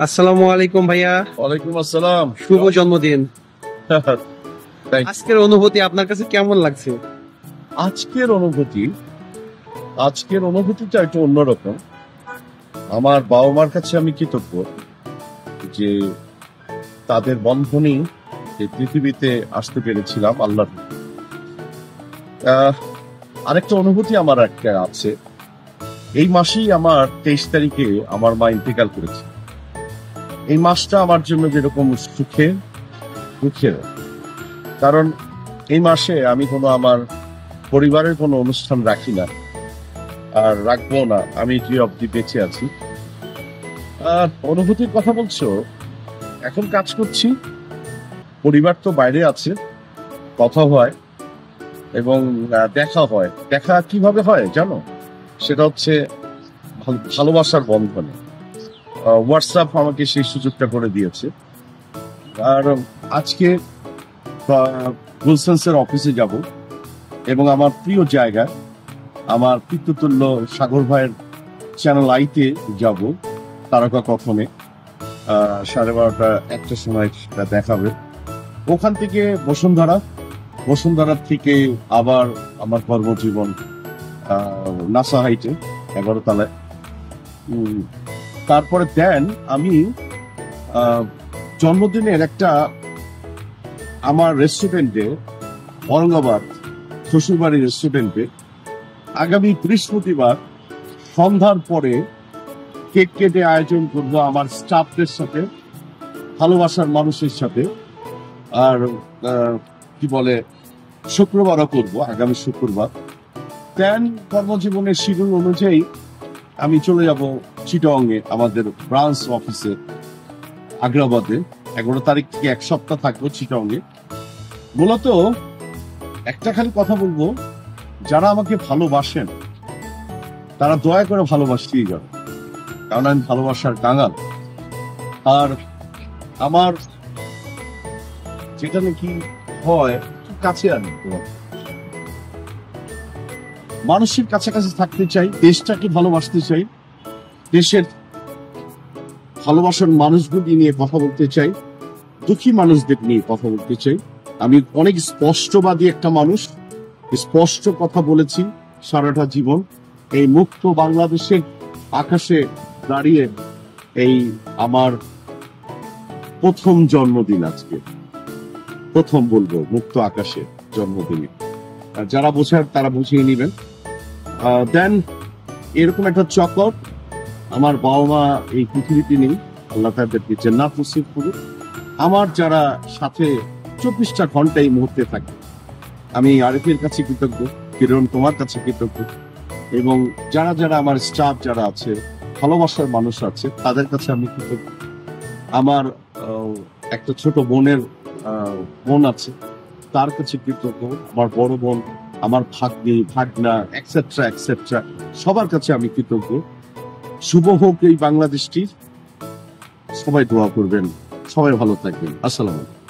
আসসালামু আলাইকুম ভাইয়া। ওয়ালাইকুম আসসালাম। শুভ জন্মদিন। Thank you. আজকের অনুভূতি আপনার কাছে কেমন লাগছে? আজকের অনুভূতি আজকের অনুভূতিটা একটু অন্যরকম। আমার বাবা মার কাছে আমি কৃতজ্ঞ যে তাদের বন্ধনেই এই পৃথিবীতে আসতে পেরেছিলাম আল্লাহর। আহ, আরেকটা অনুভূতি আমার একটা আছে। এই মাসেই আমার 23 তারিখে আমার মা ইন্তেকাল করেছে। এই মাসটা আমার জন্য যেরকম সুখে দুঃখের, কারণ এই মাসে আমি কোনো আমার পরিবারের কোনো অনুষ্ঠান রাখি না, আর রাখবো না। আমি যে অবধি বেঁচে আছি। আর অনুভূতির কথা বলছো, এখন কাজ করছি, পরিবার তো বাইরে আছে, কথা হয় এবং দেখা হয়। দেখা কিভাবে হয় জানো? সেটা হচ্ছে ভালোবাসার বন্ধনে। হোয়াটসঅ্যাপ আমাকে সেই সুযোগটা করে দিয়েছে। আর আজকে গুলশানসের অফিসে যাব এবং আমার প্রিয় জায়গা, আমার পিতৃতুল্য সাগর ভাইয়ের চ্যানেল আইতে যাব তারকা কথনে। 12:30-1টার সময় সেটা দেখাবে। ওখান থেকে বসুন্ধরার থেকে আবার আমার কর্মজীবন নাসা হাইটে 11 তলায়। তারপরে দেন আমি জন্মদিনের একটা আমার রেস্টুরেন্টে, ঔরঙ্গাবাদ শ্বশুরবাড়ির রেস্টুরেন্টে আগামী বৃহস্পতিবার সন্ধ্যার পরে কেক কেটে আয়োজন করবো আমার স্টাফদের সাথে, ভালোবাসার মানুষের সাথে। আর কি বলে, শুক্রবারও করবো, আগামী শুক্রবার। দেন কর্মজীবনের শিডিউল অনুযায়ী আমি চলে যাব চিটাগংয়ে, আমাদের ব্রাঞ্চ অফিসে আগ্রাবাদে। 11 তারিখ থেকে 1 সপ্তাহ থাকবো চিটাগংয়ে। মূলত একটা খালি কথা বলবো, যারা আমাকে ভালোবাসেন তারা দয়া করে ভালোবাসতেই যাবে, কারণ আমি ভালোবাসার কাঙাল। আর আমার যেটা নাকি হয়, কাছে আনি, মানুষের কাছাকাছি থাকতে চাই, দেশটাকে ভালোবাসতে চাই, দেশের ভালোবাসার মানুষগুলি নিয়ে কথা বলতে চাই, দুঃখী মানুষদের নিয়ে কথা বলতে চাই। আমি অনেক স্পষ্টবাদী একটা মানুষ, স্পষ্ট কথা বলেছি সারাটা জীবন। এই মুক্ত বাংলাদেশের আকাশে দাঁড়িয়ে এই আমার প্রথম জন্মদিন, আজকে প্রথম বলবো মুক্ত আকাশে জন্মদিনে। যারা বোঝার তারা বুঝিয়ে নিবেন। দেন এরকম একটা চকর, আমার বাবা মা এই পৃথিবীতে নেই, আল্লাহ তাদেরকে জান্নাত নসিব করুক। আমার যারা সাথে 24টা ঘন্টা এই মুহূর্তে থাকে, আমি আরিফের কাছে কৃতজ্ঞ, কিরণ তোমার কাছে কৃতজ্ঞ, এবং যারা যারা আমার স্টাফ যারা আছে, ভালোবাসার মানুষ আছে, তাদের কাছে আমি কৃতজ্ঞ। আমার একটা ছোট বোন আছে, তার কাছে কৃতজ্ঞ। আমার বড় বোন, আমার ভাগ্নি ভাগনা এক্সেট্রা এক্সেট্রা, সবার কাছে আমি কৃতজ্ঞ। শুভ হোক এই বাংলাদেশটির। সবাই দোয়া করবেন, সবাই ভালো থাকবেন। আসসালামু আলাইকুম।